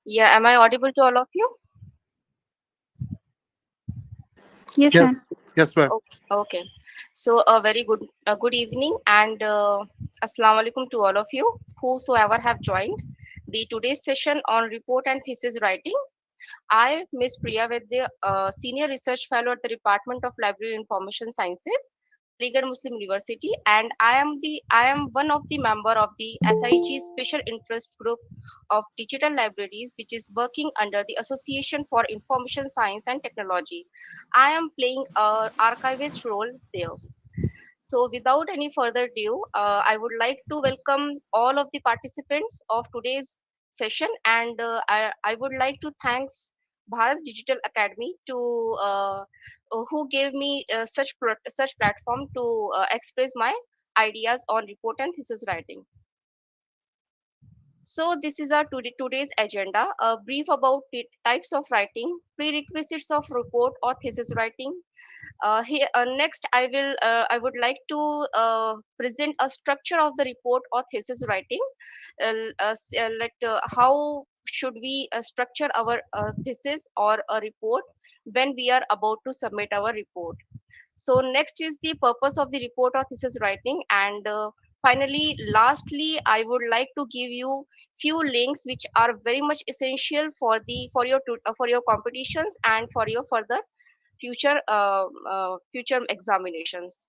Yeah, am I audible to all of you? Yes, ma'am. Yes, yes, ma'am. Okay. So a very good evening and assalamu alaikum to all of you whosoever have joined the today's session on report and thesis writing. I, Miss Priya, with the Senior Research Fellow at the Department of Library Information Sciences, Aligarh Muslim University, and I am one of the member of the SIG Special Interest Group of Digital Libraries, which is working under the Association for Information Science and Technology. I am playing a archivist role there. So, without any further ado, I would like to welcome all of the participants of today's session, and I would like to thanks Bharat Digital Academy to who gave me such platform to express my ideas on report and thesis writing. So this is our today's agenda. A brief about the types of writing, prerequisites of report or thesis writing, next, I would like to present a structure of the report or thesis writing. How should we structure our thesis or a report when we are about to submit our report? So next is the purpose of the report or thesis writing, and finally, lastly, I would like to give you few links which are very much essential for the for your competitions and for your further future examinations.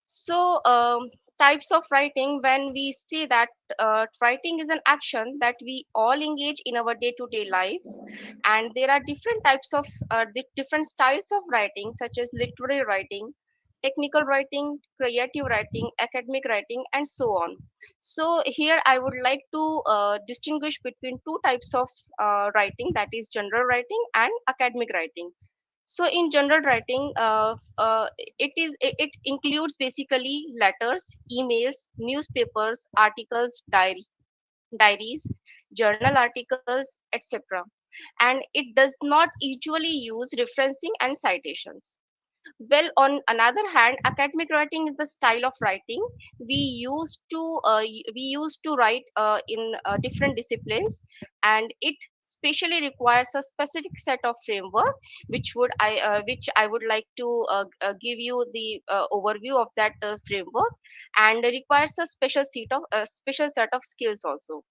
So types of writing, when we say that writing is an action that we all engage in our day-to-day lives, and there are different types of different styles of writing, such as literary writing, technical writing, creative writing, academic writing, and so on. So here I would like to distinguish between two types of writing, that is general writing and academic writing. So in general writing, it includes basically letters, emails, newspapers, articles, diaries, journal articles, etc. And it does not usually use referencing and citations. Well, on another hand, academic writing is the style of writing we used to write in different disciplines, and it specially requires a specific set of framework, which I would like to give you the overview of that framework, and requires a special set of skills also.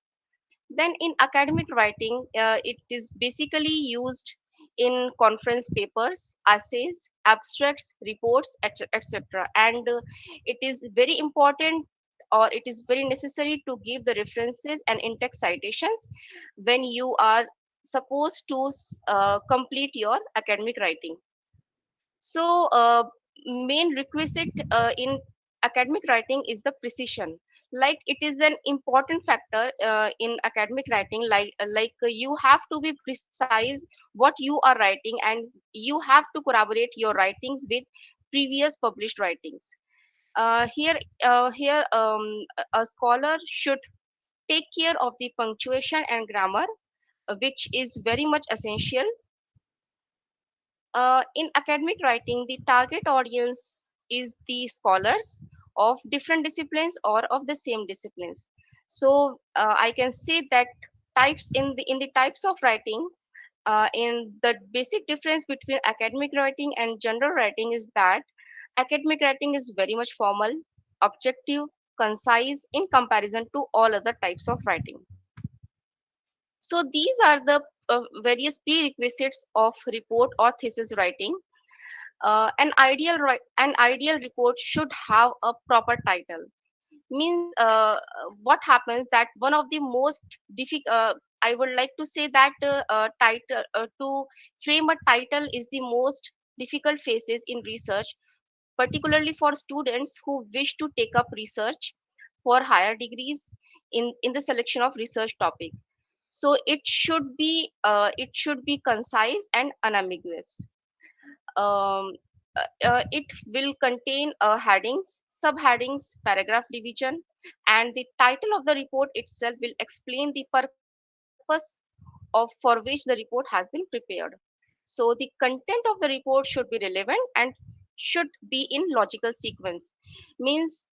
Then in academic writing, it is basically used in conference papers, essays, abstracts, reports, etc. And it is very important, or it is very necessary to give the references and in-text citations when you are supposed to complete your academic writing. So, main requisite in academic writing is the precision. Like it is an important factor in academic writing. You have to be precise what you are writing, and you have to corroborate your writings with previous published writings. Here, a scholar should take care of the punctuation and grammar, which is very much essential. In academic writing, the target audience is the scholars of different disciplines or of the same disciplines. So I can say that types in the types of writing, in the basic difference between academic writing and general writing is that academic writing is very much formal, objective, concise in comparison to all other types of writing. So these are the various prerequisites of report or thesis writing. An ideal report should have a proper title. Means what happens that one of the most difficult, I would like to say that title to frame a title is the most difficult phases in research, particularly for students who wish to take up research for higher degrees in the selection of research topic. So it should be concise and unambiguous. um, it will contain headings, subheadings, paragraph division, and the title of the report itself will explain the purpose of for which the report has been prepared. So the content of the report should be relevant and should be in logical sequence. Means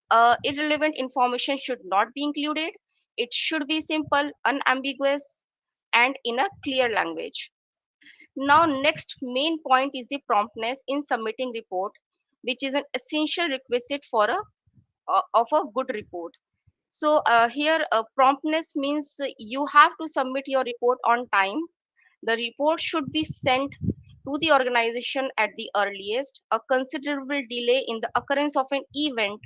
irrelevant information should not be included. It should be simple, unambiguous, and in a clear language. Now, next main point is the promptness in submitting report, which is an essential requisite for a good report. So here, promptness means you have to submit your report on time. The report should be sent to the organization at the earliest. A considerable delay in the occurrence of an event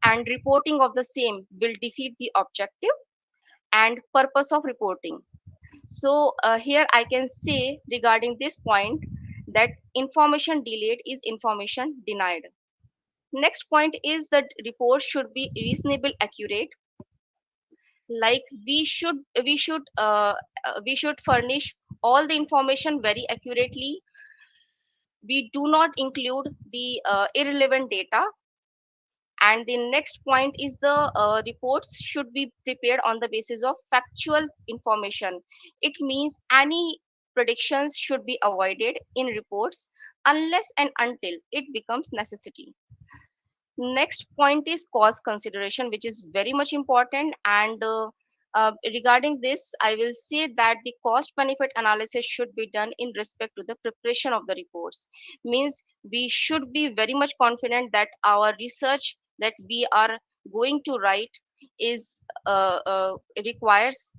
and reporting of the same will defeat the objective and purpose of reporting. So here I can say regarding this point that information delayed is information denied. Next point is that report should be reasonable accurate. Like we should furnish all the information very accurately. We do not include the irrelevant data. And the next point is the reports should be prepared on the basis of factual information. It means any predictions should be avoided in reports unless and until it becomes necessity. Next point is cost consideration, which is very much important. And regarding this, I will say that the cost benefit analysis should be done in respect to the preparation of the reports. Means we should be very much confident that our research that we are going to write is requires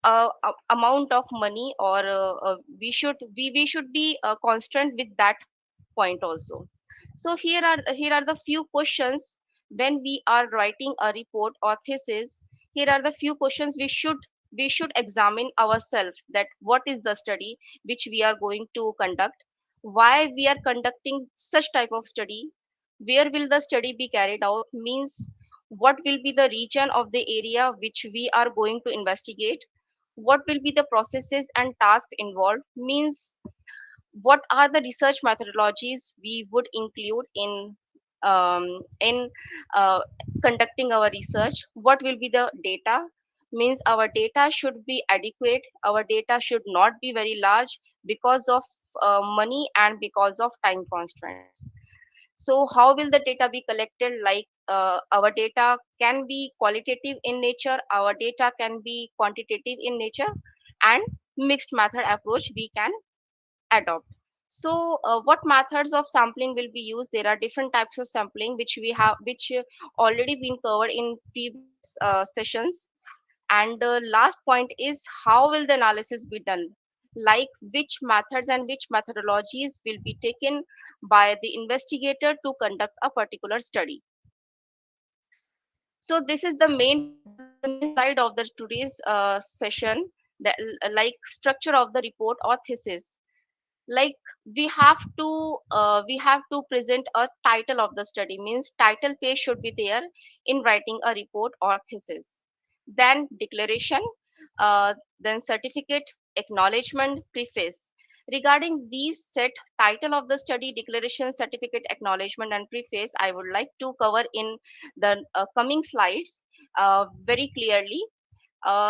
amount of money, or we should be constant with that point also. So here are the few questions when we are writing a report or thesis. Here are the few questions we should examine ourselves, that what is the study which we are going to conduct, why we are conducting such type of study, where will the study be carried out, means what will be the region of the area which we are going to investigate, what will be the processes and tasks involved, means what are the research methodologies we would include in uh, conducting our research, what will be the data, means our data should be adequate, our data should not be very large because of money and because of time constraints. So how will the data be collected? Like our data can be qualitative in nature, our data can be quantitative in nature, and mixed method approach we can adopt. So what methods of sampling will be used? There are different types of sampling which we have, which already been covered in previous sessions. And the last point is how will the analysis be done, like which methods and which methodologies will be taken by the investigator to conduct a particular study. So this is the main slide of the today's session, that like structure of the report or thesis. Like we have to present a title of the study, means title page should be there in writing a report or thesis. Then declaration, then certificate, acknowledgement, preface. Regarding these set, title of the study, declaration, certificate, acknowledgement, and preface, I would like to cover in the coming slides very clearly.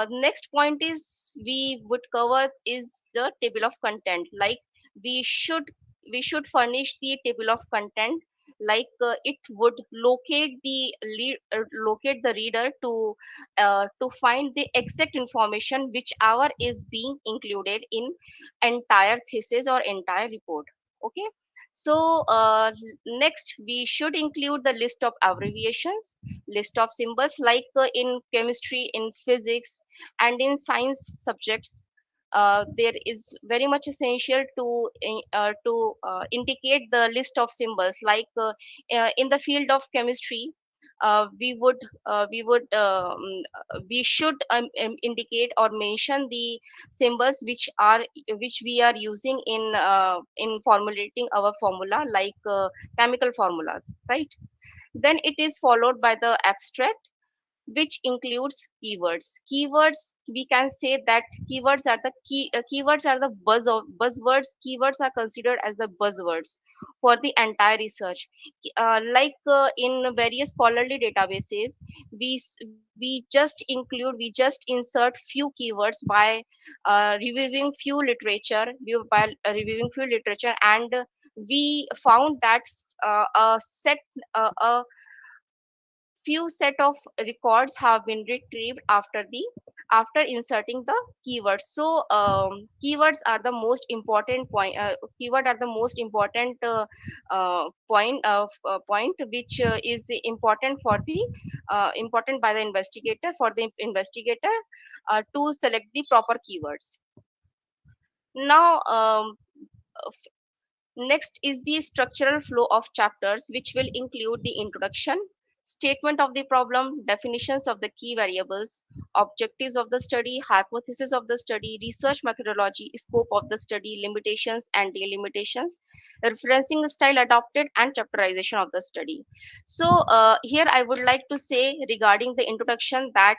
Next point is we would cover is the table of content. Like we should we should furnish the table of content, like it would locate the reader to find the exact information which hour is being included in entire thesis or entire report. Okay. So next we should include the list of abbreviations, list of symbols, like in chemistry, in physics, and in science subjects. There is very much essential to indicate the list of symbols. Like in the field of chemistry, uh, we would we should indicate or mention the symbols which we are using in formulating our formula, like chemical formulas, right? Then it is followed by the abstract, which includes keywords. Keywords, we can say that keywords are the buzzwords. Keywords are considered as the buzzwords for the entire research. Like in various scholarly databases, we just insert few keywords by reviewing few literature, and we found that a set a few set of records have been retrieved after inserting the keywords. So keywords are the most important point. Keyword are the most important point which is important for the important by the investigator, for the investigator to select the proper keywords. Now next is the structural flow of chapters, which will include the introduction, statement of the problem, definitions of the key variables, objectives of the study, hypothesis of the study, research methodology, scope of the study, limitations and delimitations, referencing style adopted, and chapterization of the study. So, here I would like to say regarding the introduction that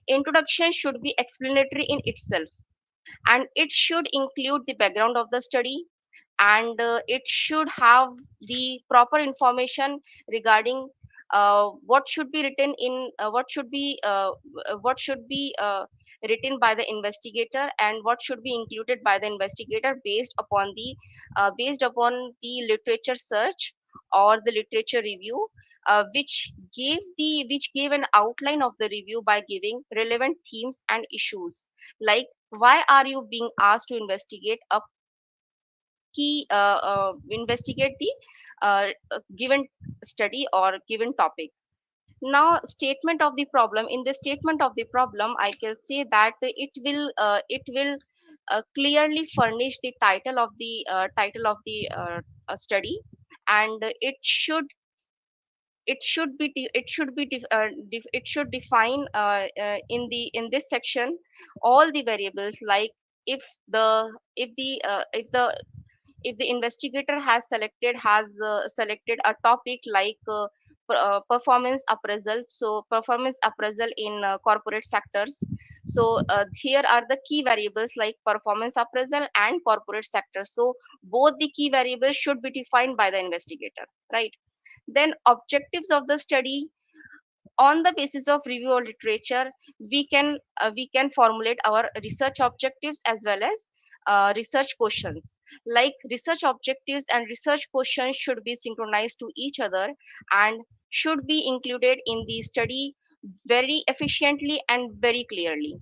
introduction should be explanatory in itself, and it should include the background of the study, and it should have the proper information regarding what should be written in what should be written by the investigator, and what should be included by the investigator based upon the literature search or the literature review, which gave an outline of the review by giving relevant themes and issues, like why are you being asked to investigate the given study or given topic. Now, statement of the problem. In the statement of the problem, I can say that it will clearly furnish the title of the study, and it should define in this section all the variables, like if the if the if the investigator has selected a topic like performance appraisal, so performance appraisal in corporate sectors. So here are the key variables like performance appraisal and corporate sector. So both the key variables should be defined by the investigator, right? Then objectives of the study. On the basis of review of literature, we can formulate our research objectives as well as research questions. Like research objectives and research questions should be synchronized to each other and should be included in the study very efficiently and very clearly.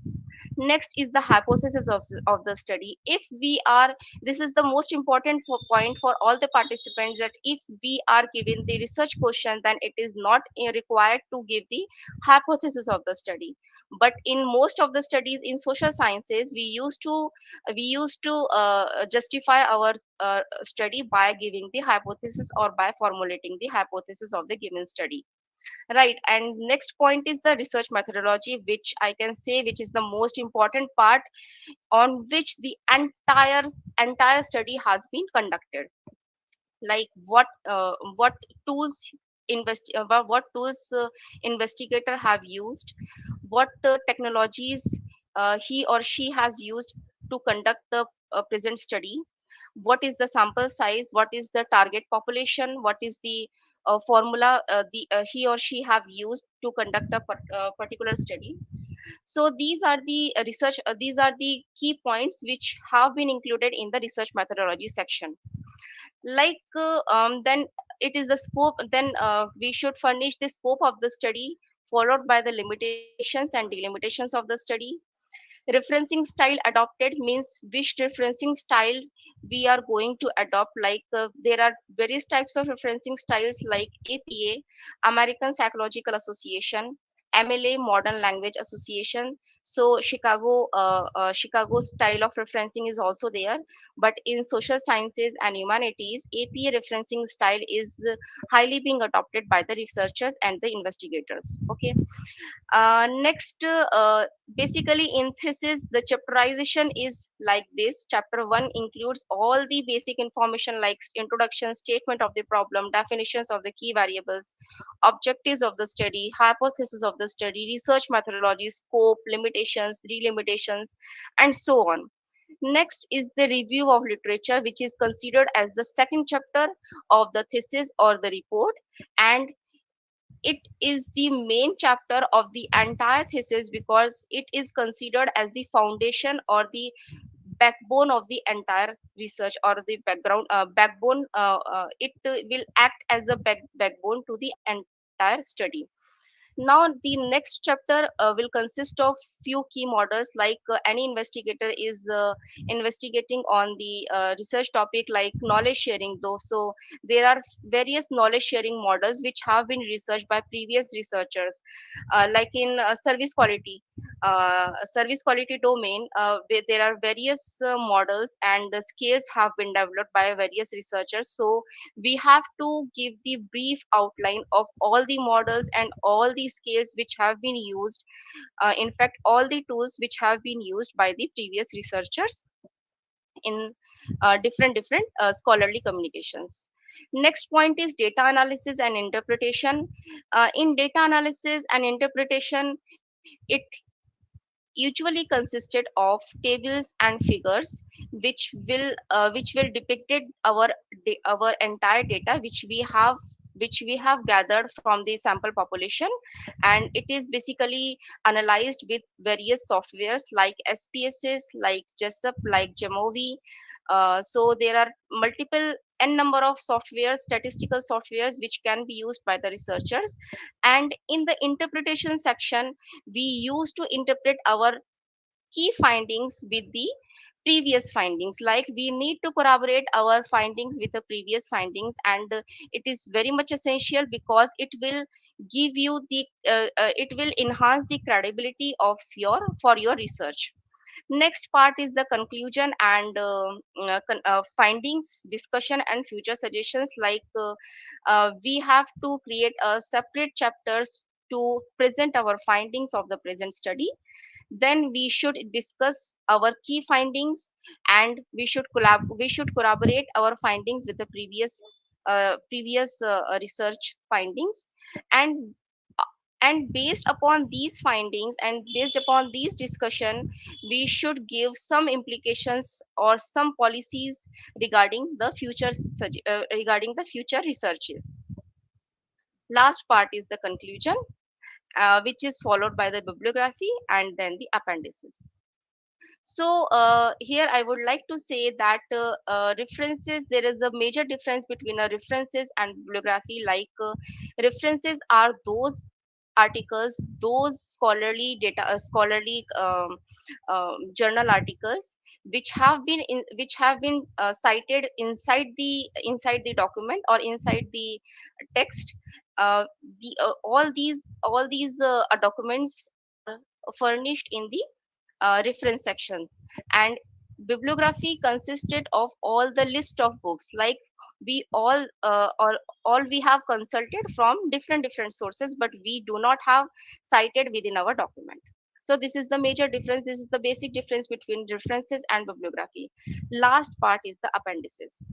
Next is the hypothesis of the study. If we are This is the most important point for all the participants, that if we are given the research question, then it is not required to give the hypothesis of the study. But in most of the studies in social sciences, we used to justify our study by giving the hypothesis or by formulating the hypothesis of the given study. Right, and next point is the research methodology, which I can say which is the most important part on which the entire study has been conducted. Like what tools what tools investigator have used, what technologies he or she has used to conduct the present study, what is the sample size, what is the target population, what is the formula he or she have used to conduct a particular study. So these are the key points which have been included in the research methodology section. Then it is the scope. Then we should furnish the scope of the study, followed by the limitations and delimitations of the study. Referencing style adopted means which referencing style we are going to adopt. There are various types of referencing styles like APA, American Psychological Association, MLA, Modern Language Association. So Chicago style of referencing is also there. But in social sciences and humanities, APA referencing style is highly being adopted by the researchers and the investigators. Okay. Next, basically in thesis, the chapterization is like this. Chapter 1 includes all the basic information like introduction, statement of the problem, definitions of the key variables, objectives of the study, hypothesis of the study, research methodology, scope, limitations, delimitations, and so on. Next is the review of literature, which is considered as the second chapter of the thesis or the report, and it is the main chapter of the entire thesis because it is considered as the foundation or the backbone of the entire research or the backbone. It will act as a backbone to the entire study. Now the next chapter will consist of few key models, like any investigator is investigating on the research topic like knowledge sharing though. So there are various knowledge sharing models which have been researched by previous researchers, like in service quality domain, where there are various models and the scales have been developed by various researchers. So we have to give the brief outline of all the models and all the scales which have been used, in fact all the tools which have been used by the previous researchers in different scholarly communications. Next point is data analysis and interpretation. In data analysis and interpretation, it usually consisted of tables and figures which will depicted our entire data which we have gathered from the sample population, and it is basically analyzed with various softwares like SPSS, like Jessup, like Jamovi. So there are multiple n number of softwares, statistical softwares, which can be used by the researchers. And in the interpretation section, we use to interpret our key findings with the previous findings, like we need to corroborate our findings with the previous findings. And it is very much essential because it will give you the it will enhance the credibility of your for your research. Next part is the conclusion and findings, discussion, and future suggestions. Like we have to create a separate chapters to present our findings of the present study. Then we should discuss our key findings, and we should corroborate our findings with the previous research findings. and and based upon these findings and based upon these discussion, we should give some implications or some policies regarding regarding the future researches. Last part is the conclusion, which is followed by the bibliography and then the appendices. So here I would like to say that references, there is a major difference between a references and bibliography. Like references are those articles, those scholarly data, scholarly journal articles which have been cited inside the document or inside the text. All these documents are furnished in the reference section. And bibliography consisted of all the list of books, like we all we have consulted from different sources, but we do not have cited within our document. So this is the major difference, this is the basic difference between references and bibliography. Last part is the appendices.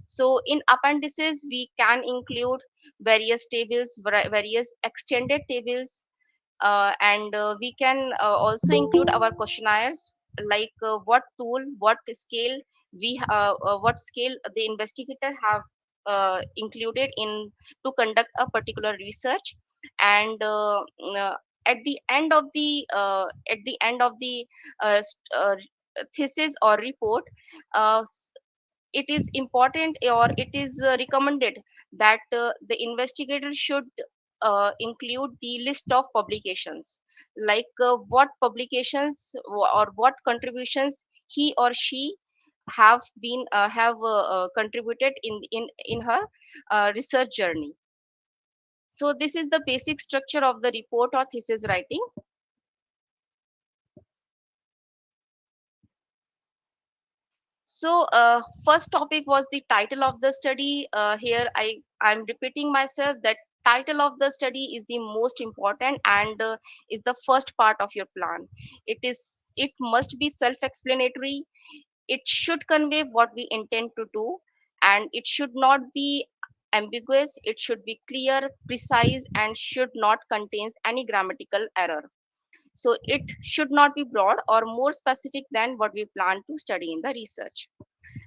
So in appendices we can include various tables, various extended tables, and we can also include our questionnaires, like what tool, what scale the investigator have included in to conduct a particular research. And at the end of the thesis or report, uh, it is important, or it is recommended that the investigator should include the list of publications, like what publications or what contributions he or she have contributed in her research journey. So this is the basic structure of the report or thesis writing. So, first topic was the title of the study. Here, I'm repeating myself that title of the study is the most important and is the first part of your plan. It must be self-explanatory. It should convey what we intend to do, and it should not be ambiguous. It should be clear, precise, and should not contain any grammatical error. So it should not be broad or more specific than what we plan to study in the research.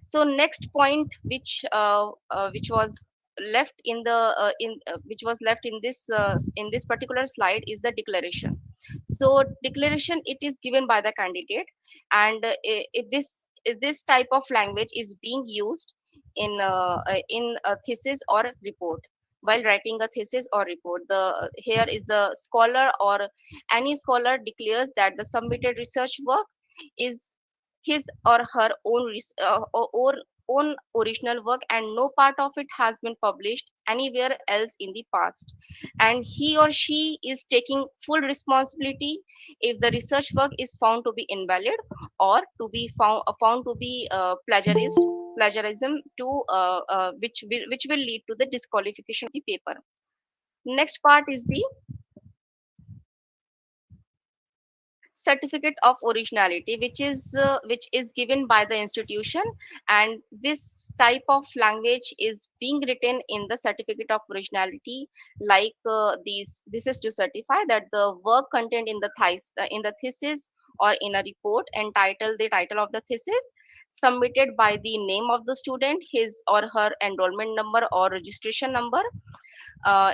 So next point, which was left in the which was left in this particular slide, is the declaration. So declaration, it is given by the candidate, and this type of language is being used in a thesis or report. while writing a thesis or report. The here is the scholar or any scholar declares that the submitted research work is his or her own or own original work, and no part of it has been published anywhere else in the past, and he or she is taking full responsibility if the research work is found to be invalid or to be found to be plagiarism to which will lead to the disqualification of the paper. Next part is the certificate of originality, which is given by the institution, and this type of language is being written in the certificate of originality, like this is to certify that the work contained in the thesis or in a report entitled the title of the thesis submitted by the name of the student, his or her enrollment number or registration number,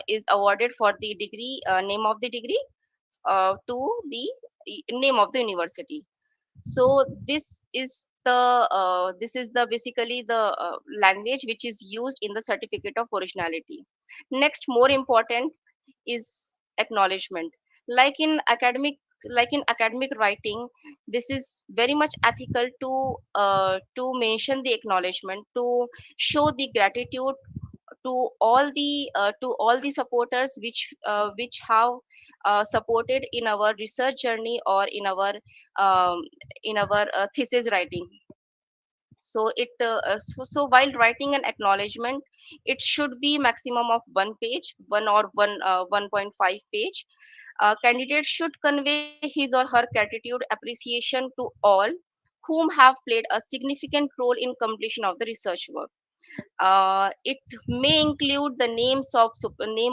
is awarded for the degree, name of the degree, to the name of the university. So this is the basically the language which is used in the certificate of originality. Next, more important is acknowledgement. like in academic like in academic writing, this is very much ethical to mention the acknowledgement, to show the gratitude to all the supporters which have supported in our research journey or um, in our thesis writing. So while writing an acknowledgement, it should be maximum of one page, 1.5 page. Candidate should convey his or her gratitude appreciation to all whom have played a significant role in completion of the research work. It may include the name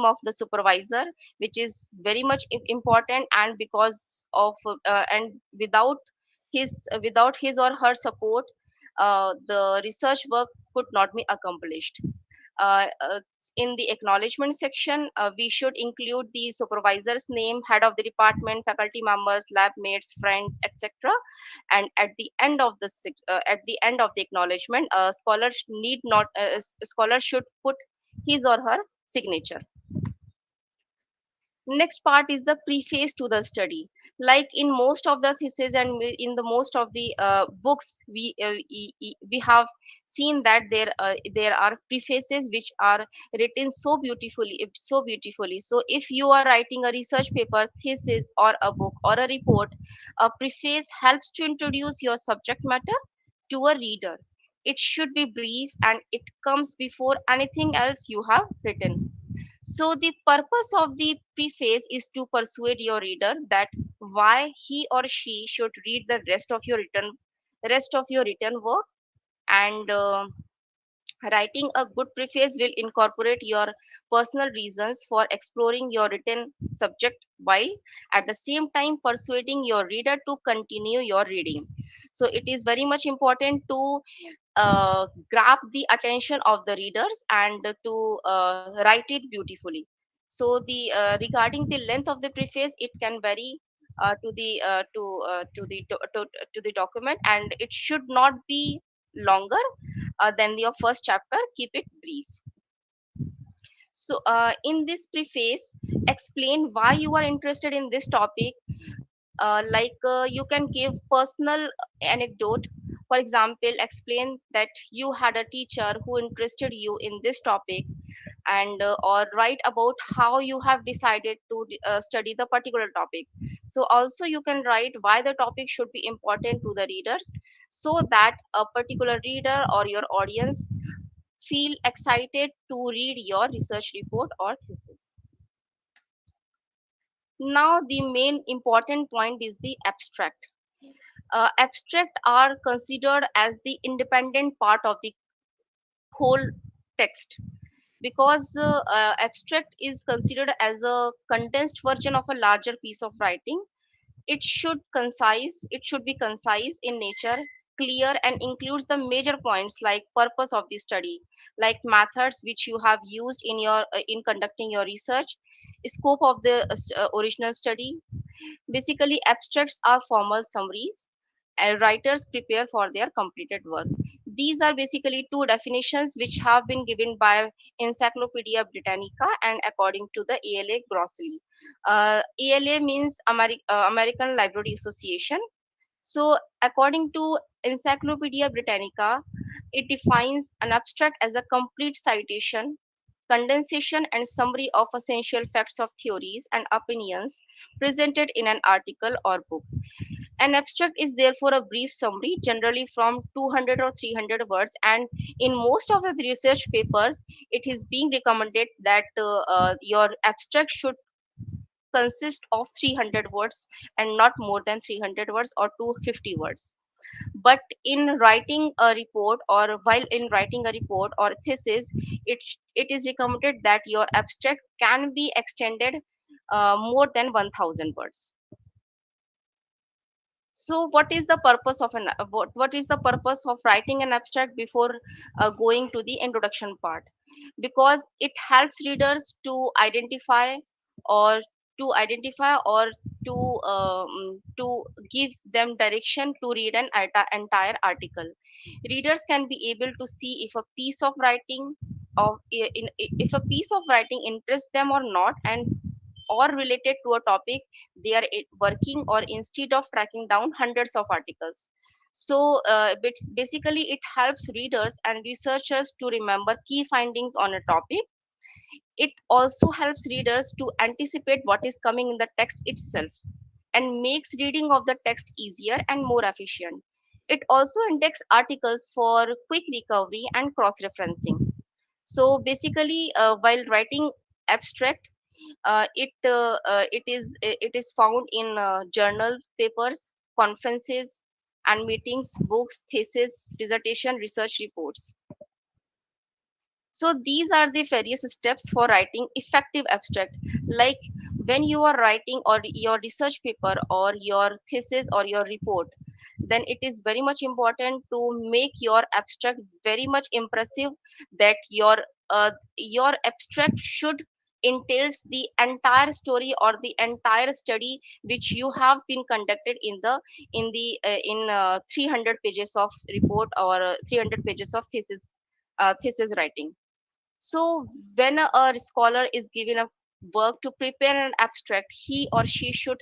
of the supervisor, which is very much important, and because of and without his or her support, the research work could not be accomplished. uh, uh, in the acknowledgement section, we should include the supervisor's name, head of the department, faculty members, lab mates, friends, etc. And at the end of at the end of the acknowledgement, a scholar need not scholar should put his or her signature. Next part is the preface to the study. Like in most of the thesis and in the most of the books, we have seen that there are prefaces which are written so beautifully. So if you are writing a research paper, thesis, or a book or a report, a preface helps to introduce your subject matter to a reader. It should be brief and it comes before anything else you have written. So the purpose of the preface is to persuade your reader that why he or she should read the rest of your written work, and writing a good preface will incorporate your personal reasons for exploring your written subject, while at the same time persuading your reader to continue your reading. So it is very much important to grab the attention of the readers and to write it beautifully. So the regarding the length of the preface, it can vary to the document, and it should not be longer than your first chapter. Keep it brief. So in this preface, explain why you are interested in this topic. You can give personal anecdote. For example, explain that you had a teacher who interested you in this topic, and or write about how you have decided to study the particular topic. So also you can write why the topic should be important to the readers, so that a particular reader or your audience feel excited to read your research report or thesis. Now the main important point is the abstract. Abstract are considered as the independent part of the whole text, because abstract is considered as a condensed version of a larger piece of writing. It should be concise in nature, clear, and includes the major points like purpose of the study, like methods which you have used in conducting your research, scope of the original study. Basically, abstracts are formal summaries and writers prepare for their completed work. these are basically two definitions which have been given by Encyclopedia Britannica and according to the ALA grossly. ALA means American Library Association. So, according to Encyclopedia Britannica, it defines an abstract as a complete citation, condensation, and summary of essential facts of theories and opinions presented in an article or book. An abstract is therefore a brief summary, generally from 200 or 300 words, and in most of the research papers, it is being recommended that your abstract should consist of 300 words and not more than 300 words or 250 words. But in writing a report, or while in writing a report or thesis, it is recommended that your abstract can be extended more than 1000 words. So what is the purpose of writing an abstract before going to the introduction part? Because it helps readers to or identify or to give them direction to read an entire article. Readers can be able to see if a piece of writing if a piece of writing interests them or not, and or related to a topic they are working, or instead of tracking down hundreds of articles. So basically it helps readers and researchers to remember key findings on a topic. It also helps readers to anticipate what is coming in the text itself, and makes reading of the text easier and more efficient. It also indexes articles for quick recovery and cross referencing. So basically, while writing abstract, it is found in journal papers, conferences and meetings, books, thesis, dissertation, research reports. So these are the various steps for writing effective abstract. Like when you are writing or your research paper or your thesis or your report, then it is very much important to make your abstract very much impressive, that your abstract should entails the entire story or the entire study which you have been conducted in 300 pages of report, or 300 pages of thesis writing. So, when a scholar is given a work to prepare an abstract, he or she should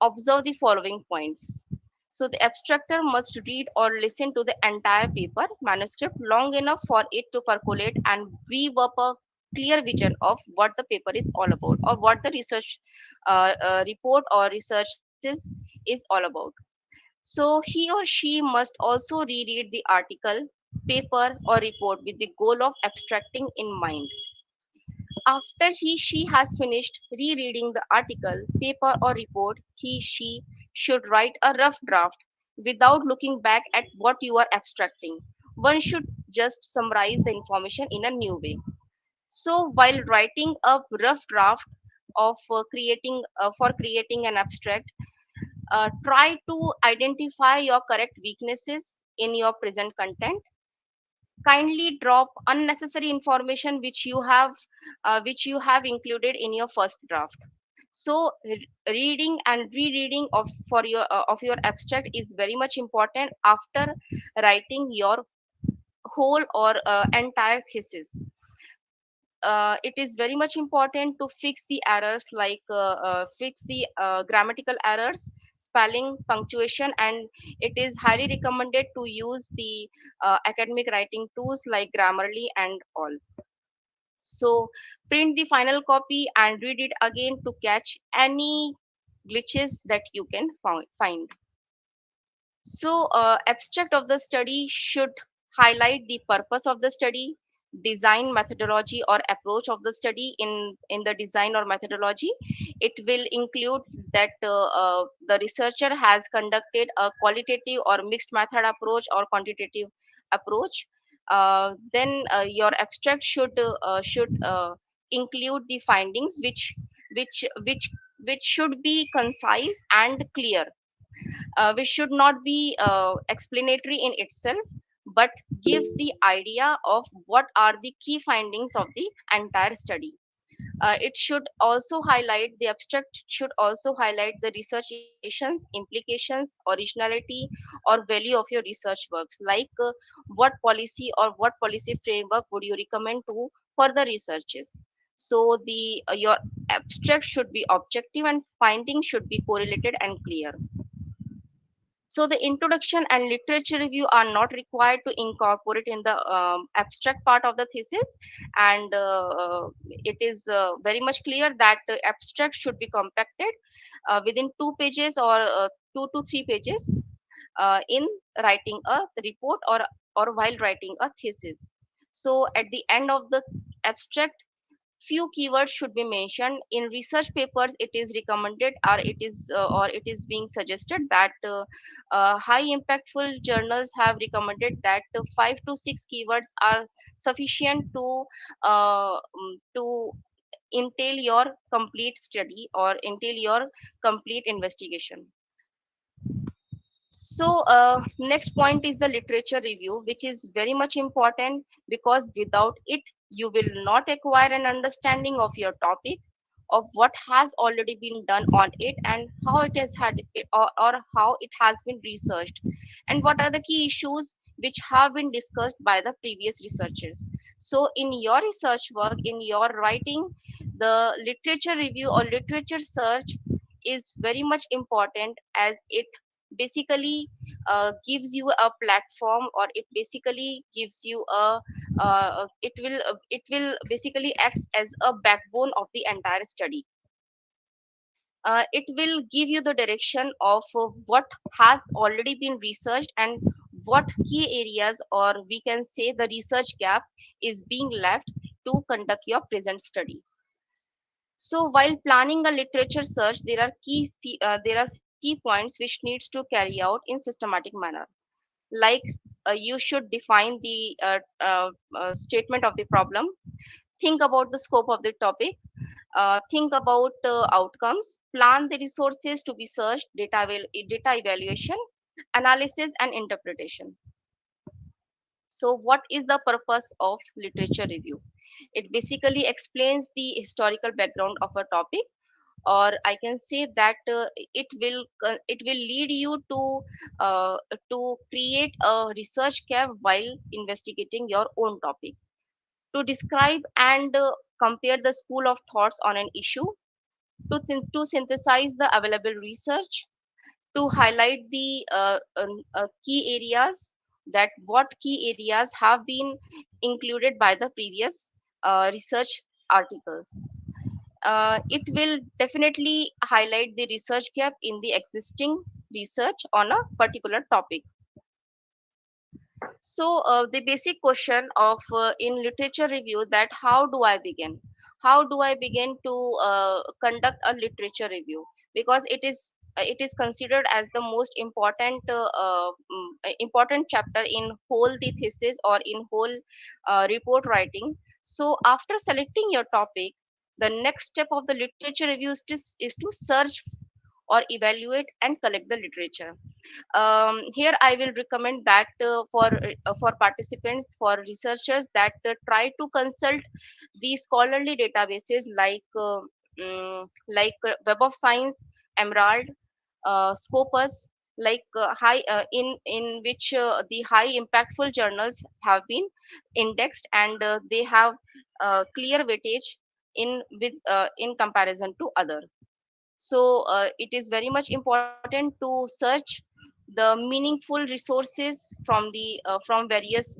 observe the following points. So, the abstractor must read or listen to the entire paper manuscript long enough for it to percolate and weave up a clear vision of what the paper is all about, or what the research report or research thesis is all about. So, he or she must also reread the article, paper, or report with the goal of abstracting in mind. After she has finished rereading the article, paper, or report, she should write a rough draft without looking back at what you are abstracting. One should just summarize the information in a new way. So, while writing a rough draft of for creating an abstract, try to identify your correct weaknesses in your present content. Kindly drop unnecessary information which you have included in your first draft. So reading and rereading of your abstract is very much important after writing your whole or entire thesis. It is very much important to fix the errors, like fix the grammatical errors, spelling, punctuation, and it is highly recommended to use the academic writing tools like Grammarly and all. So print the final copy and read it again to catch any glitches that you can find. So, abstract of the study should highlight the purpose of the study, design, methodology, or approach of the study. In the design or methodology, it will include that the researcher has conducted a qualitative or mixed method approach or quantitative approach. Then your abstract should include the findings which which which should be concise and clear, which should not be explanatory in itself, but gives the idea of what are the key findings of the entire study. It should also highlight the abstract should also highlight the research innovations, implications, originality, or value of your research works, like what policy or what policy framework would you recommend to further researches. So the your abstract should be objective and findings should be correlated and clear. So the introduction and literature review are not required to incorporate in the abstract part of the thesis, and it is very much clear that the abstract should be compacted within 2 pages or 2 to 3 pages in writing a report or while writing a thesis. So at the end of the abstract, few keywords should be mentioned. In research papers it is recommended or it is being suggested that high impactful journals have recommended that 5 to 6 keywords are sufficient to entail your complete study or entail your complete investigation. So, next point is the literature review, which is very much important because without it, you will not acquire an understanding of your topic, of what has already been done on it, and how it has or how it has been researched, and what are the key issues which have been discussed by the previous researchers. So, in your research work, in your writing, the literature review or literature search is very much important as it basically gives you a platform, or it basically gives you a it will basically acts as a backbone of the entire study. It will give you the direction of what has already been researched and what key areas, or we can say the research gap, is being left to conduct your present study. So while planning a literature search, there are key points which needs to carry out in systematic manner. Like you should define the statement of the problem, think about the scope of the topic, think about outcomes, plan the resources to be searched, data evaluation, analysis, and interpretation. So, what is the purpose of literature review? It basically explains the historical background of a topic, or I can say that it will lead you to create a research cap while investigating your own topic, to describe and compare the school of thoughts on an issue, to synthesize the available research, to highlight the key areas, that what key areas have been included by the previous research articles. It will definitely highlight the research gap in the existing research on a particular topic. So the basic question of in literature review, that how do I begin? How do I begin to conduct a literature review? Because it is considered as the most important chapter in whole the thesis or in whole report writing. So after selecting your topic, the next step of the literature review is to search or evaluate and collect the literature. Here I will recommend that for participants, for researchers, that try to consult the scholarly databases like Web of Science, Emerald, Scopus, like in which the high impactful journals have been indexed, and they have clear weightage in comparison to other. So it is very much important to search the meaningful resources from various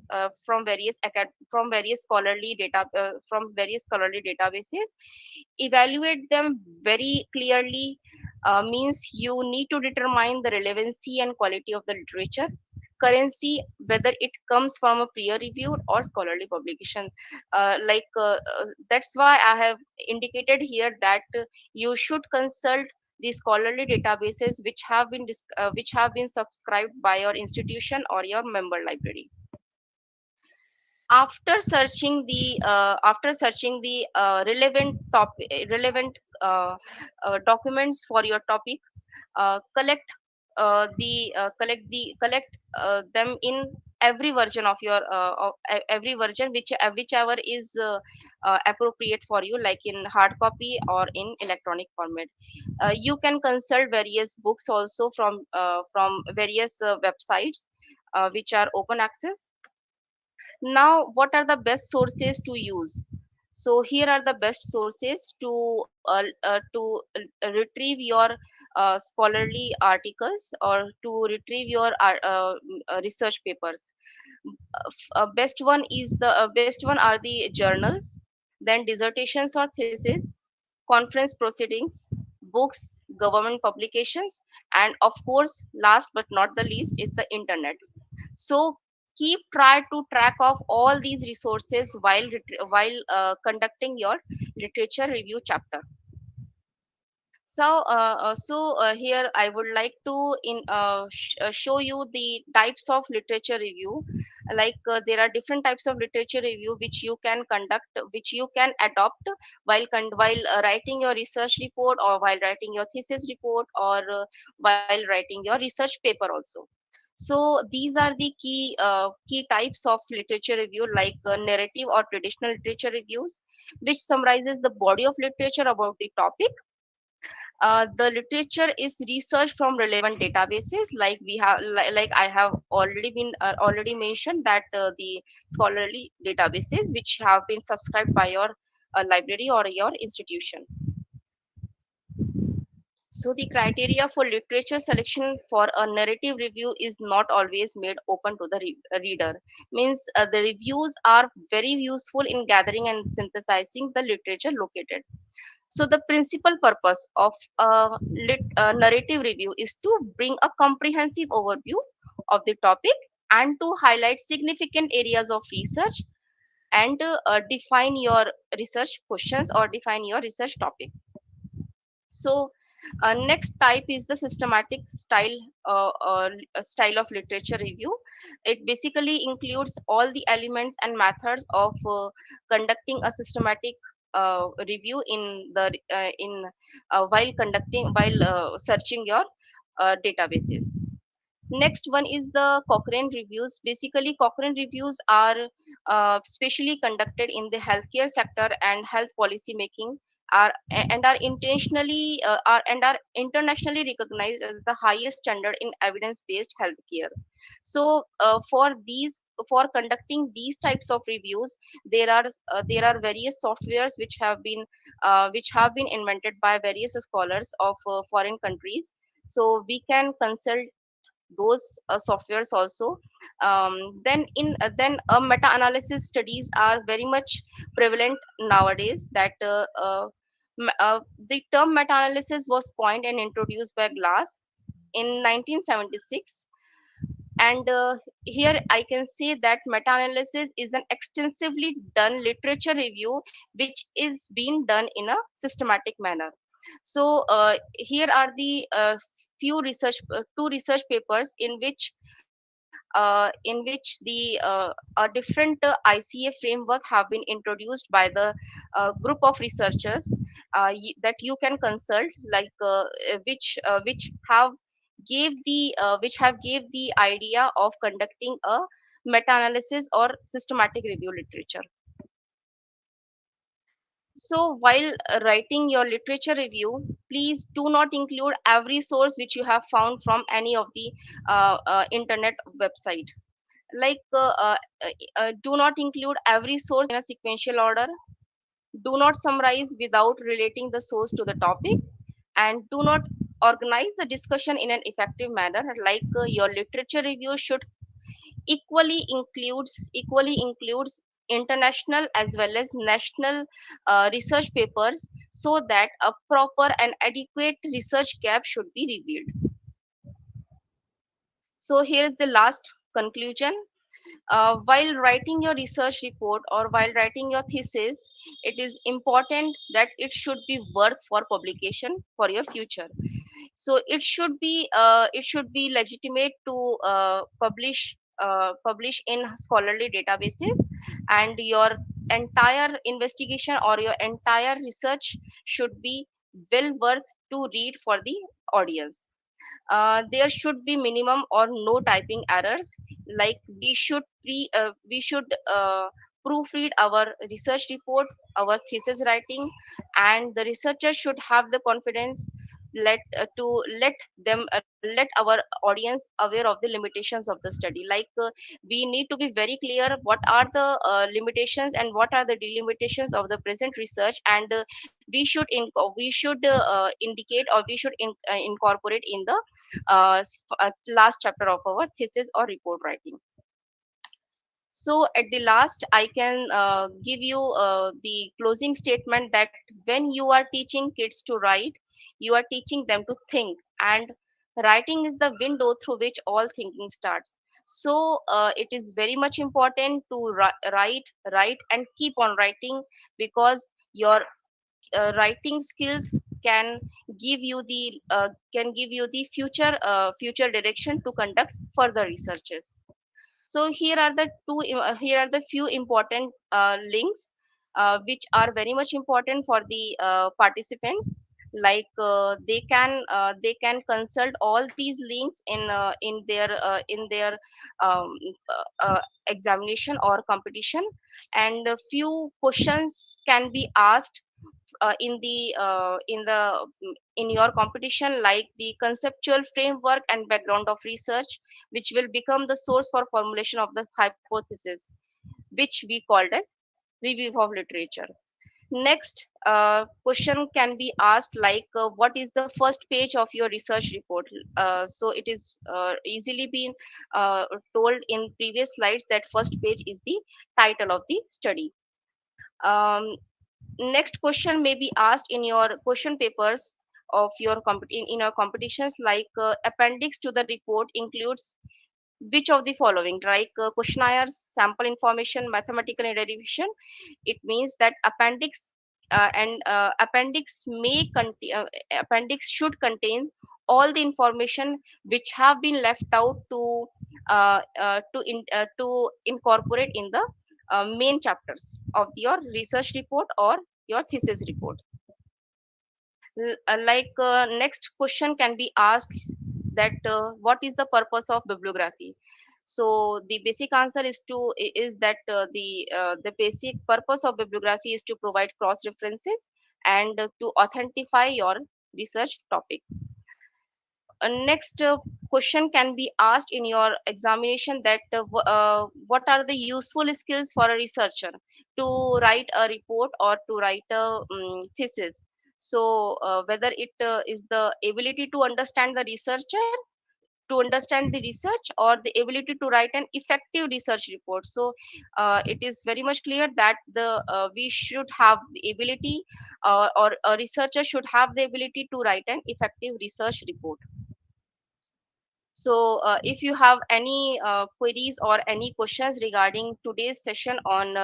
scholarly databases. Evaluate them very clearly. Means you need to determine the relevancy and quality of the literature, currency, whether it comes from a peer reviewed or scholarly publication. That's why I have indicated here that you should consult the scholarly databases which have been subscribed by your institution or your member library. After searching the relevant documents for your topic, collect them in every version of your every version whichever is appropriate for you, like in hard copy or in electronic format. You can consult various books also from various websites which are open access. Now, what are the best sources to use? So here are the best sources to retrieve your scholarly articles or to retrieve your research papers. Best one are the journals, then dissertations or thesis, conference proceedings, books, government publications, and of course, last but not the least, is the internet. So keep try to track of all these resources while conducting your literature review chapter. So here I would like to show you the types of literature review. There are different types of literature review which you can conduct, which you can adopt while writing your research report, or while writing your thesis report, or while writing your research paper also. So these are the key types of literature review, like narrative or traditional literature reviews, which summarizes the body of literature about the topic. The literature is research from relevant databases, like like I have already mentioned that the scholarly databases which have been subscribed by your library or your institution. So the criteria for literature selection for a narrative review is not always made open to the reader. Means the reviews are very useful in gathering and synthesizing the literature located. So the principal purpose of narrative review is to bring a comprehensive overview of the topic and to highlight significant areas of research and define your research questions or define your research topic. So next type is the systematic style of literature review. It basically includes all the elements and methods of conducting a systematic review in while searching your databases. Next one is the Cochrane reviews. Basically, Cochrane reviews are specially conducted in the healthcare sector and health policy making, and are intentionally are internationally recognized as the highest standard in evidence-based healthcare. So, for conducting these types of reviews, there are various softwares which have been invented by various scholars of foreign countries. So we can consult those softwares also. Then meta-analysis studies are very much prevalent nowadays. The term meta-analysis was coined and introduced by Glass in 1976, and here I can say that meta-analysis is an extensively done literature review which is being done in a systematic manner. So here are the two research papers in which a different ICA framework have been introduced by the group of researchers that you can consult, which have gave the idea of conducting a meta-analysis or systematic review literature. So, while writing your literature review, please do not include every source which you have found from any of the internet website. Like, do not include every source in a sequential order. Do not summarize without relating the source to the topic, and do not organize the discussion in an effective manner. Like, your literature review should equally includes international as well as national research papers, so that a proper and adequate research gap should be revealed. So here's the last conclusion. While writing your research report or while writing your thesis, it is important that it should be worth for publication for your future. So it should be legitimate to publish in scholarly databases, and your entire investigation or your entire research should be well worth to read for the audience. There should be minimum or no typing errors. like we should proofread our research report, our thesis writing, and the researcher should have the confidence let to let our audience aware of the limitations of the study. We need to be very clear what are the limitations and what are the delimitations of the present research, and we should indicate, or we should incorporate in the last chapter of our thesis or report writing. So at the last, I can give you the closing statement that when you are teaching kids to write, you are teaching them to think, and writing is the window through which all thinking starts. So it is very much important to write, and keep on writing, because your writing skills can give you the future direction to conduct further researches. So here are the few important links which are very much important for the participants. They can consult all these links in their um, examination or competition, and a few questions can be asked in your competition, like the conceptual framework and background of research, which will become the source for formulation of the hypothesis, which we called as review of literature. Next question can be asked, what is the first page of your research report? So it is easily been told in previous slides that first page is the title of the study. Um, next question may be asked in your question papers of in your competitions, appendix to the report includes which of the following, questionnaires, sample information, mathematical derivation. It means that appendix should contain all the information which have been left out to incorporate in the main chapters of your research report or your thesis report. Next question can be asked that what is the purpose of bibliography? So the basic answer is that the basic purpose of bibliography is to provide cross references and to authentify your research topic. Next question can be asked in your examination that what are the useful skills for a researcher to write a report or to write a thesis. So whether it is the ability to understand the researcher, to understand the research, or the ability to write an effective research report. So it is very much clear that the we should have the ability, or a researcher should have the ability to write an effective research report. So, if you have any queries or any questions regarding today's session on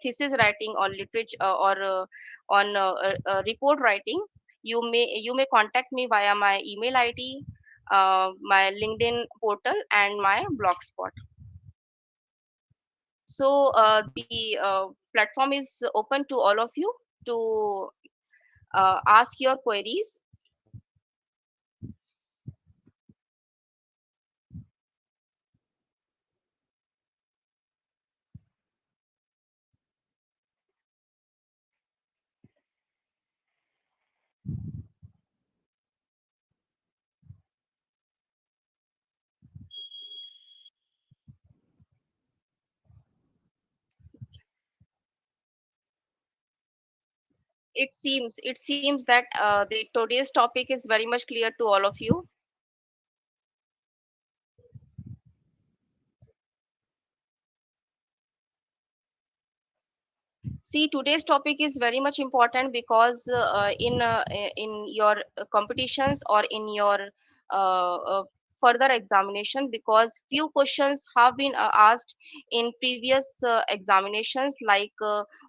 thesis writing or literature, or on report writing, you may contact me via my email ID, my LinkedIn portal, and my blogspot. So, the platform is open to all of you to ask your queries. It seems that the today's topic is very much clear to all of you. See, today's topic is very much important because in your competitions or in your further examination, because few questions have been asked in previous examinations,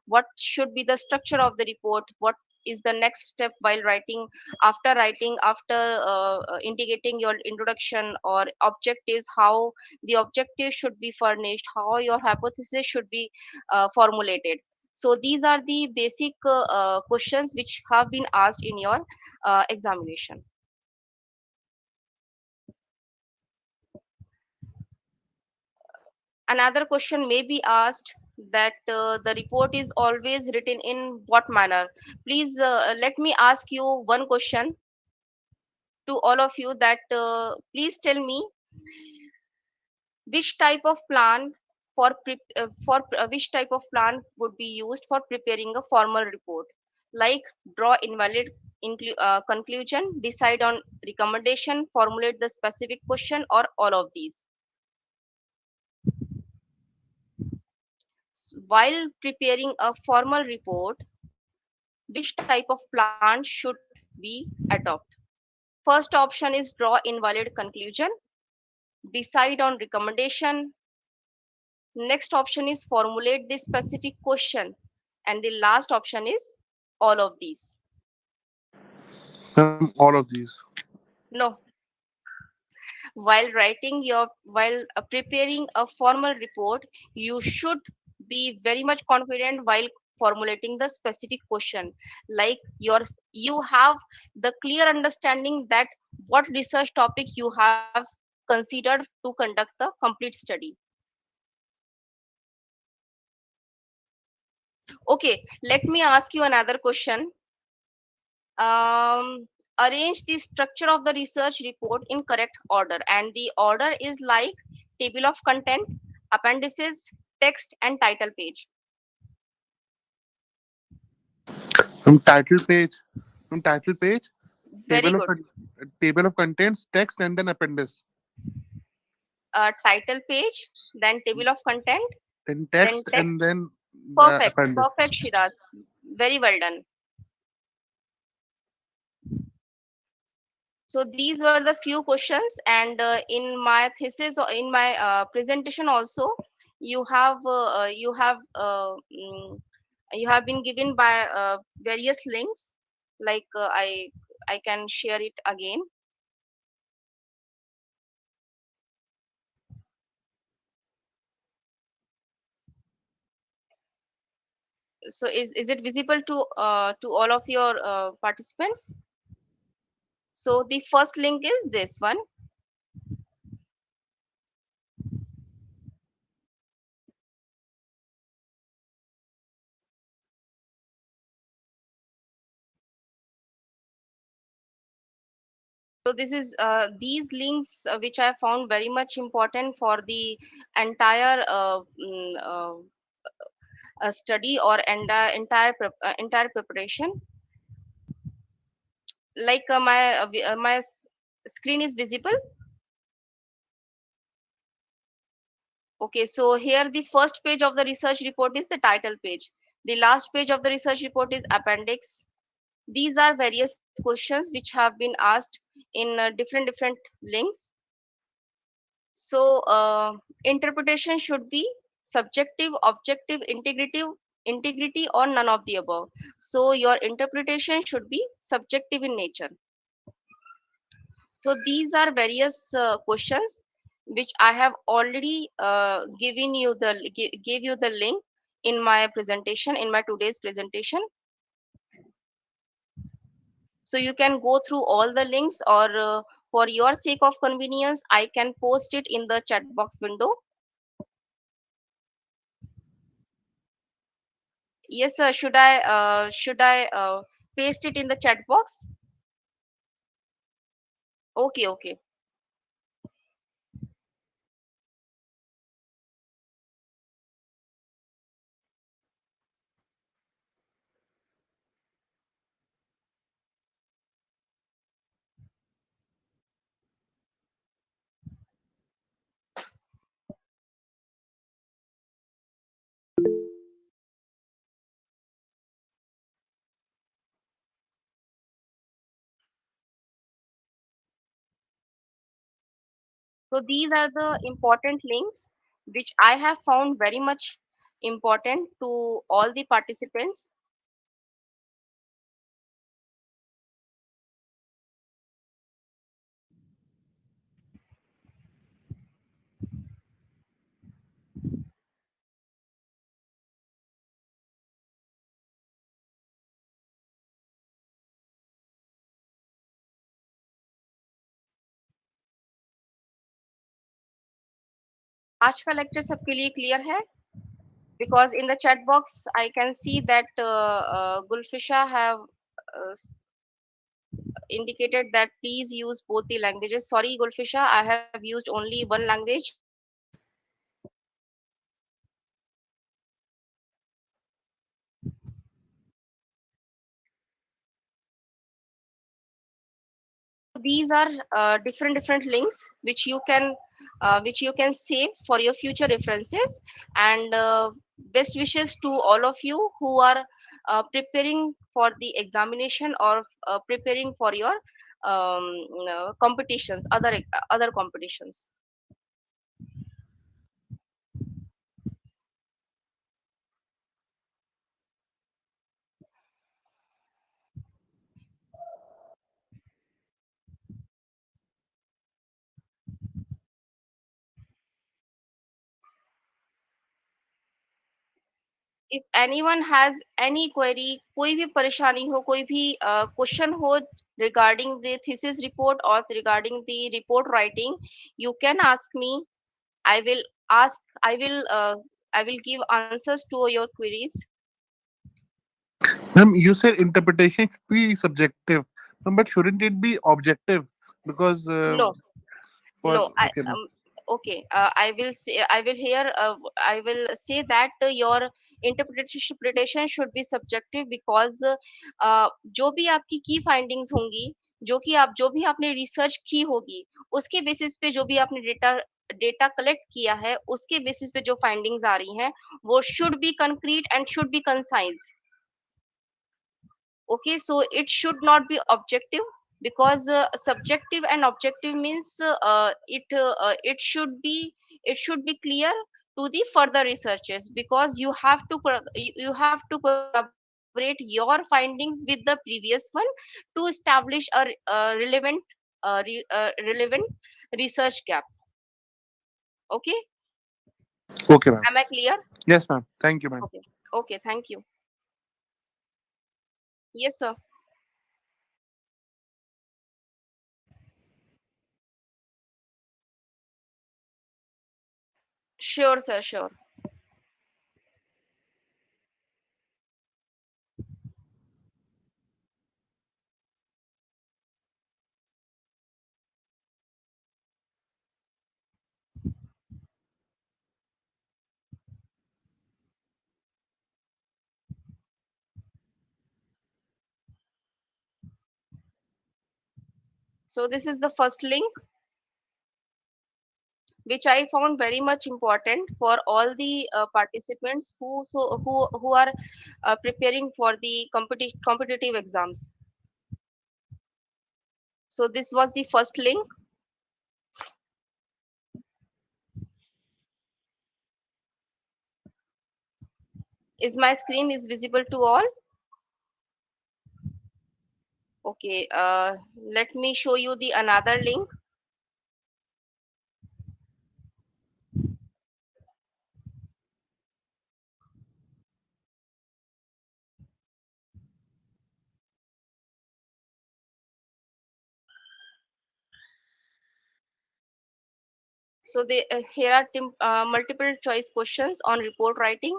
what should be the structure of the report, what is the next step while writing after indicating your introduction or objectives, how the objective should be furnished, how your hypothesis should be formulated. So these are the basic questions which have been asked in your examination. Another question may be asked that the report is always written in what manner. Please let me ask you one question to all of you that please tell me which type of plan which type of plan would be used for preparing a formal report, like draw invalid conclusion, decide on recommendation, formulate the specific question, or all of these. While preparing a formal report, which type of plan should we adopt? First option is draw invalid conclusion, decide on recommendation. Next option is formulate the specific question. And the last option is all of these. All of these. No, while preparing a formal report, you should be very much confident while formulating the specific question. Like you have the clear understanding that what research topic you have considered to conduct the complete study. Okay, let me ask you another question. Arrange the structure of the research report in correct order, and the order is like table of content, appendices, text, and title page. From title page, from title page, Very table of good. con- table of contents, text, and then appendix. Title page, then table of content, Then then text, text. and then Perfect, appendix. perfect, Shiraz. Very well done. So these were the few questions, and in my thesis or in my presentation also, you have you have been given by various links. Like I can share it again. So is it visible to all of your participants? So the first link is this one. So this is these links which I found very much important for the entire study or entire preparation. Like my screen is visible. Okay, so here the first page of the research report is the title page. The last page of the research report is appendix. These are various questions which have been asked in different links. So interpretation should be subjective, objective, integrity, or none of the above. So your interpretation should be subjective in nature. So these are various questions which I have already gave you the link in my presentation, in my today's presentation. So you can go through all the links, or for your sake of convenience, I can post it in the chat box window. Yes, sir. Should I paste it in the chat box? Okay, okay. So these are the important links which I have found very much important to all the participants. आज का lecture सबके लिए clear है? Because in the chat box I can see that Gulfisha have indicated that please use both the languages. Sorry, Gulfisha, I have used only one language. So these are different links which you can save for your future references. And best wishes to all of you who are preparing for the examination or preparing for your competitions, other competitions. If anyone has any query, कोई भी परेशानी हो, कोई भी question हो regarding the thesis report or regarding the report writing, you can ask me. I will ask. I will give answers to your queries. Ma'am, you said interpretation should be subjective. Ma'am, but shouldn't it be objective? Because No, for no. okay, ma'am. Okay. I will say. I will hear. I will say that your interpretation should be subjective because जो भी आपकी key findings होंगी, जो भी आपने research की होगी, उसके basis पे जो भी आपने डेटा कलेक्ट किया है, उसके बेसिस पे जो फाइंडिंग्स आ रही हैं, वो should be concrete and should be concise. Okay, so it should not be objective, because subjective and objective means it should be clear to the further researchers, because you have to collaborate your findings with the previous one to establish a relevant research gap. Okay, Okay, ma'am. am I clear? Yes, ma'am. Thank you, ma'am. Okay, okay, thank you. Yes, sir. Sure, sir, sure. So this is the first link, which I found very much important for all the participants who are preparing for the competitive exams. So this was the first link. Is my screen is visible to all? Okay. Let me show you the another link. So here are multiple choice questions on report writing,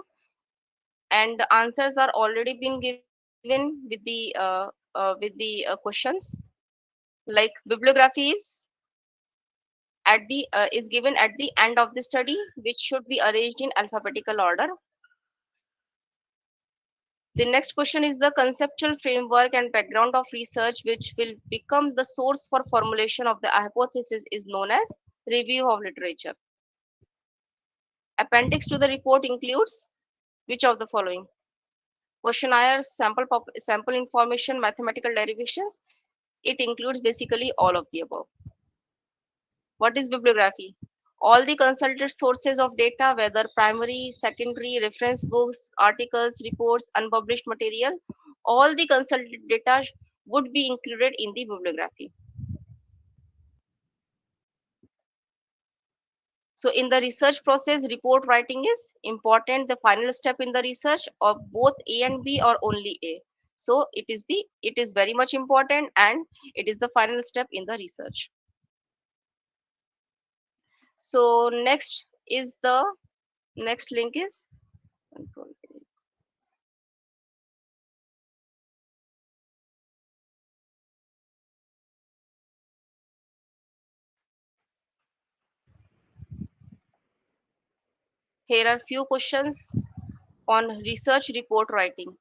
and the answers are already been given with the questions. Like bibliography is given at the end of the study, which should be arranged in alphabetical order. The next question is the conceptual framework and background of research which will become the source for formulation of the hypothesis is known as review of literature. Appendix to the report includes which of the following? Questionnaires, sample information, mathematical derivations. It includes basically all of the above. What is bibliography? All the consulted sources of data, whether primary, secondary, reference books, articles, reports, unpublished material, all the consulted data would be included in the bibliography. So in the research process, report writing is important, the final step in the research of both A and B or only A. So it is very much important, and it is the final step in the research. So next is the next link is control. Here are few questions on research report writing.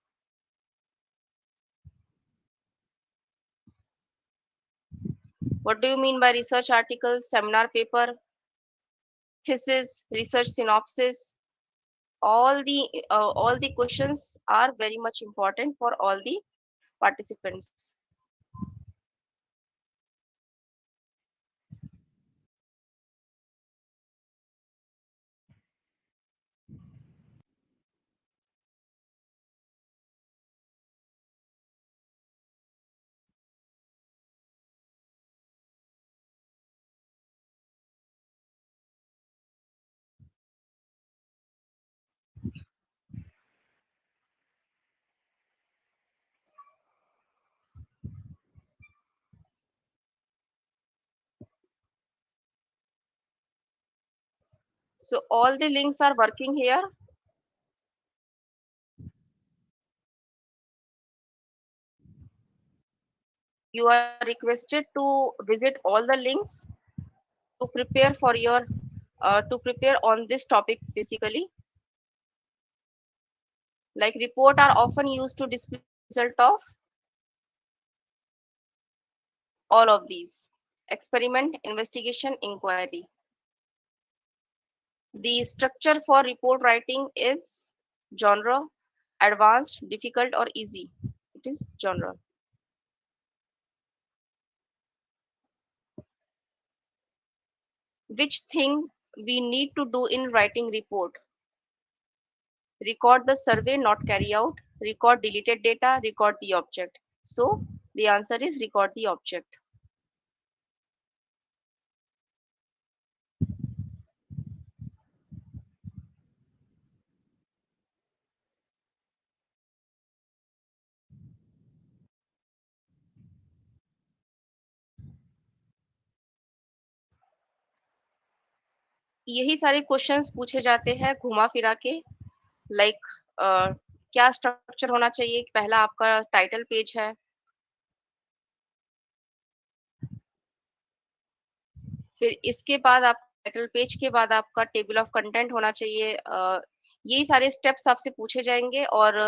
What do you mean by research articles, seminar paper, thesis, research synopsis? All the questions are very much important for all the participants. So all the links are working here. You are requested to visit all the links to prepare for your to prepare on this topic basically. Like report are often used to display the result of all of these: experiment, investigation, inquiry. The structure for report writing is genre, advanced, difficult, or easy. It is genre. Which thing we need to do in writing report? Record the survey, not carry out. Record deleted data. Record the object. So the answer is record the object. यही सारे questions पूछे जाते हैं घुमा फिरा के, like क्या structure होना चाहिए। पहला आपका टाइटल पेज है, फिर इसके बाद आप टाइटल पेज के बाद आपका टेबल ऑफ कंटेंट होना चाहिए। यही सारे स्टेप्स आपसे पूछे जाएंगे। और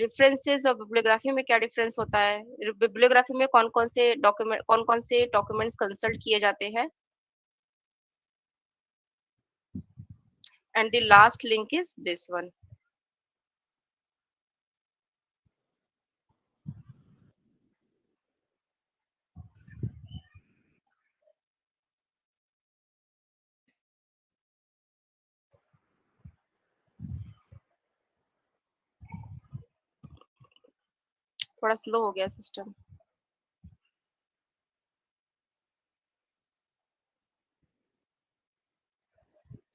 रेफरेंसेस और बिब्लियोग्राफी में क्या डिफरेंस होता है, बिब्लियोग्राफी में कौन कौन से डॉक्यूमेंट्स कंसल्ट किए जाते हैं, and the last link is this one. थोड़ा स्लो हो गया सिस्टम।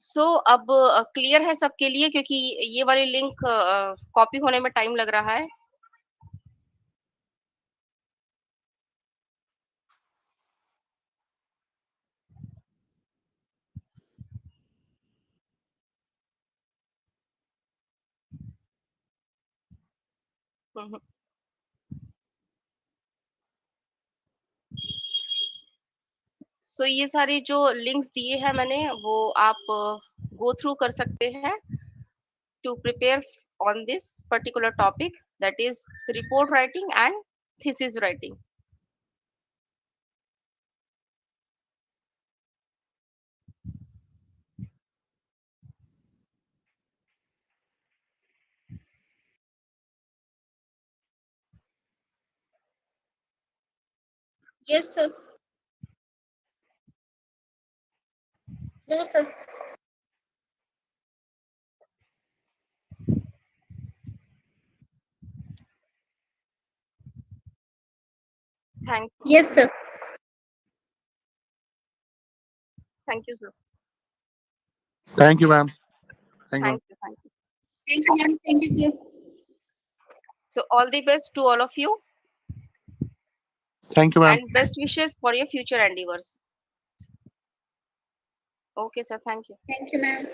सो अब क्लियर है सबके लिए, क्योंकि ये वाली लिंक कॉपी होने में टाइम लग रहा है। हम्म, सो ये सारे जो लिंक्स दिए हैं मैंने, वो आप गो थ्रू कर सकते हैं to prepare on this particular topic, that is report writing and thesis writing. Yes, sir. No, sir. Thank Yes, sir. thank you, sir. Thank you, ma'am. Thank you. Thank you. Thank you, ma'am. Thank you, sir. So all the best to all of you, Thank you, ma'am. and best wishes for your future endeavors. Okay, sir. Thank you. Thank you, ma'am.